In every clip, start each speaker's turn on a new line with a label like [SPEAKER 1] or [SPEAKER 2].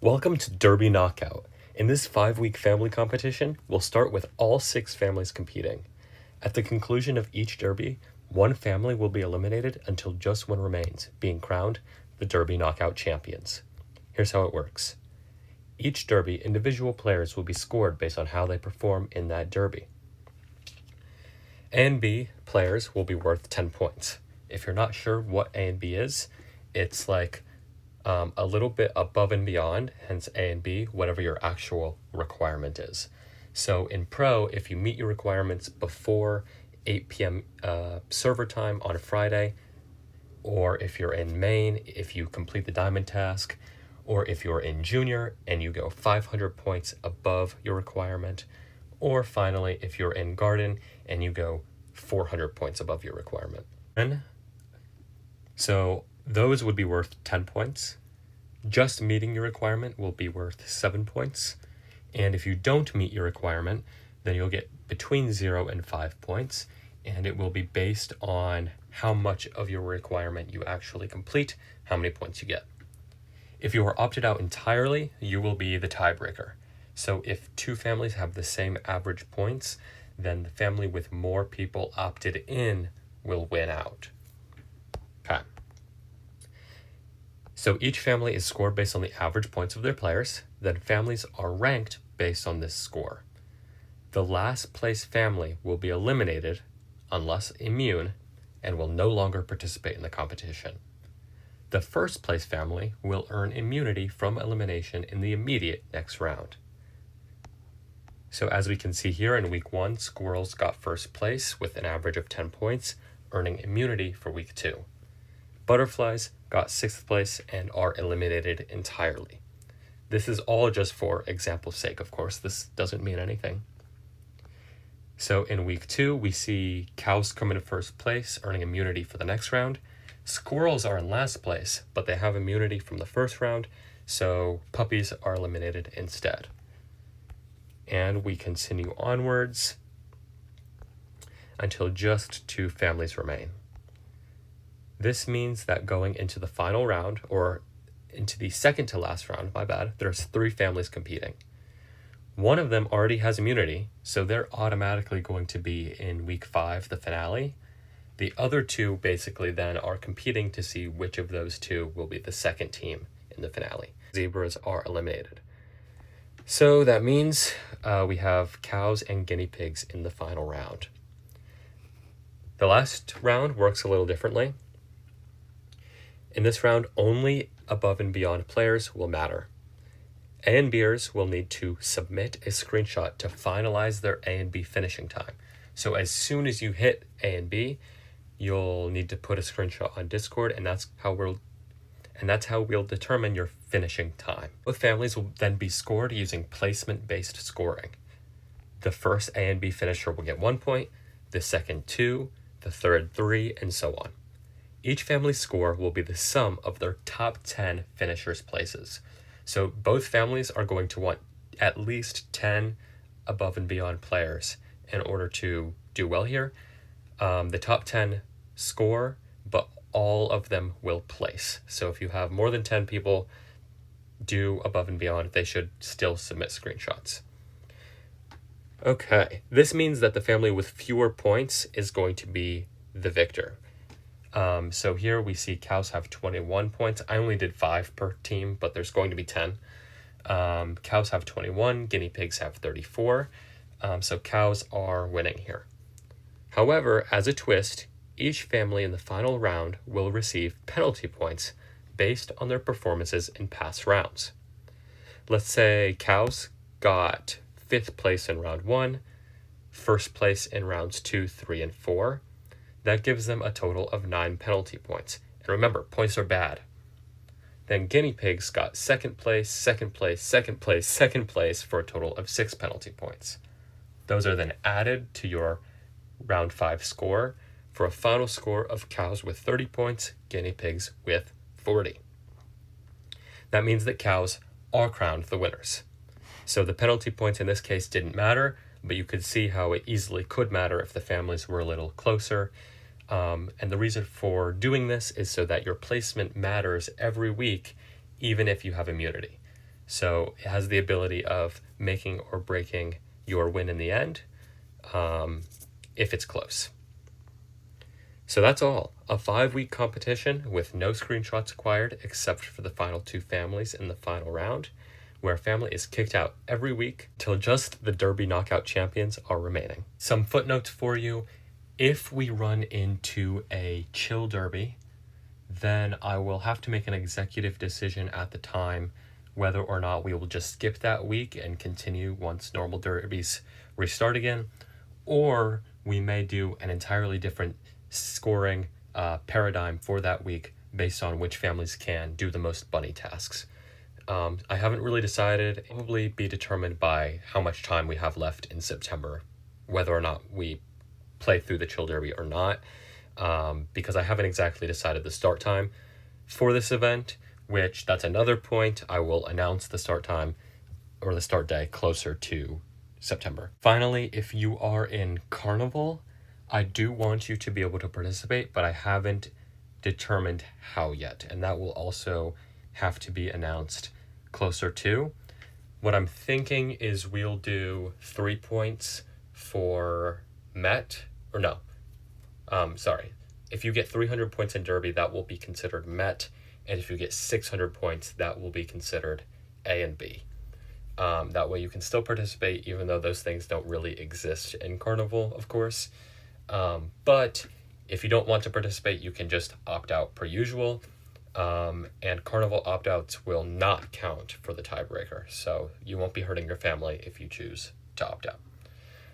[SPEAKER 1] Welcome to Derby Knockout. In this 5-week family competition, we'll start with all 6 families competing. At the conclusion of each derby, one family will be eliminated until just one remains, being crowned the Derby Knockout champions. Here's how it works. Each derby, individual players will be scored based on how they perform in that derby. A and B players will be worth 10 points. If you're not sure what A and B is, it's like a little bit above and beyond, hence A and B, whatever your actual requirement is. So in Pro, if you meet your requirements before 8 p.m. Server time on a Friday, or if you're in Main, if you complete the Diamond task, or if you're in Junior and you go 500 points above your requirement, or finally, if you're in Garden and you go 400 points above your requirement. So those would be worth 10 points. Just meeting your requirement will be worth 7 points. And if you don't meet your requirement, then you'll get between 0 and 5 points. And it will be based on how much of your requirement you actually complete, how many points you get. If you are opted out entirely, you will be the tiebreaker. So if 2 families have the same average points, then the family with more people opted in will win out. Okay. So each family is scored based on the average points of their players. Then families are ranked based on this score. The last place family will be eliminated unless immune and will no longer participate in the competition. The first place family will earn immunity from elimination in the immediate next round. So as we can see here in week 1, squirrels got first place with an average of 10 points, earning immunity for week 2. Butterflies got 6th place and are eliminated entirely. This is all just for example's sake, of course. This doesn't mean anything. So in week 2, we see cows come in first place, earning immunity for the next round. Squirrels are in last place, but they have immunity from the first round, so puppies are eliminated instead. And we continue onwards until just 2 families remain. This means that going into the final round, or into the second to last round, there's 3 families competing. One of them already has immunity, so they're automatically going to be in week 5, the finale. The other 2 basically then are competing to see which of those 2 will be the second team in the finale. Zebras are eliminated. So that means we have cows and guinea pigs in the final round. The last round works a little differently. In this round, only above and beyond players will matter. A and Bers will need to submit a screenshot to finalize their A and B finishing time. So as soon as you hit A and B, you'll need to put a screenshot on Discord, and that's how we'll determine your finishing time. Both families will then be scored using placement-based scoring. The first A and B finisher will get 1 point, the second 2, the third 3, and so on. Each family's score will be the sum of their top 10 finishers' places. So both families are going to want at least 10 above and beyond players in order to do well here. The top 10 score, but all of them will place. So if you have more than 10 people do above and beyond, they should still submit screenshots. Okay, this means that the family with fewer points is going to be the victor. So here we see cows have 21 points. I only did 5 per team, but there's going to be 10. Cows have 21, guinea pigs have 34. So cows are winning here. However, as a twist, each family in the final round will receive penalty points based on their performances in past rounds. Let's say cows got 5th place in round 1, 1st place in rounds 2, 3, and 4. That gives them a total of 9 penalty points. And remember, points are bad. Then guinea pigs got 2nd place, 2nd place, 2nd place, 2nd place for a total of 6 penalty points. Those are then added to your round 5 score for a final score of cows with 30 points, guinea pigs with 40. That means that cows are crowned the winners. So the penalty points in this case didn't matter, but you could see how it easily could matter if the families were a little closer. And the reason for doing this is so that your placement matters every week, even if you have immunity. So it has the ability of making or breaking your win in the end, if it's close. So that's all. A 5-week competition with no screenshots acquired except for the final 2 families in the final round, where a family is kicked out every week till just the Derby knockout champions are remaining. Some footnotes for you. If we run into a chill Derby, then I will have to make an executive decision at the time whether or not we will just skip that week and continue once normal derbies restart again, or we may do an entirely different scoring paradigm for that week based on which families can do the most bunny tasks. I haven't really decided. It'll probably be determined by how much time we have left in September, whether or not we play through the Chill Derby or not, because I haven't exactly decided the start time for this event, which that's another point. I will announce the start time or the start day closer to September. Finally, if you are in Carnival, I do want you to be able to participate, but I haven't determined how yet, and that will also have to be announced closer to. What I'm thinking is we'll do 3 points for Met, or no, sorry. If you get 300 points in Derby, that will be considered Met, and if you get 600 points, that will be considered A and B. That way you can still participate, even though those things don't really exist in Carnival, of course. But if you don't want to participate, you can just opt out per usual. And Carnival opt-outs will not count for the tiebreaker, so you won't be hurting your family if you choose to opt out.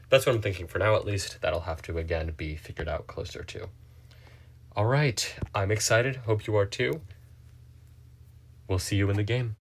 [SPEAKER 1] That's what I'm thinking for now, at least. That'll have to, again, be figured out closer to. All right, I'm excited. Hope you are too. We'll see you in the game.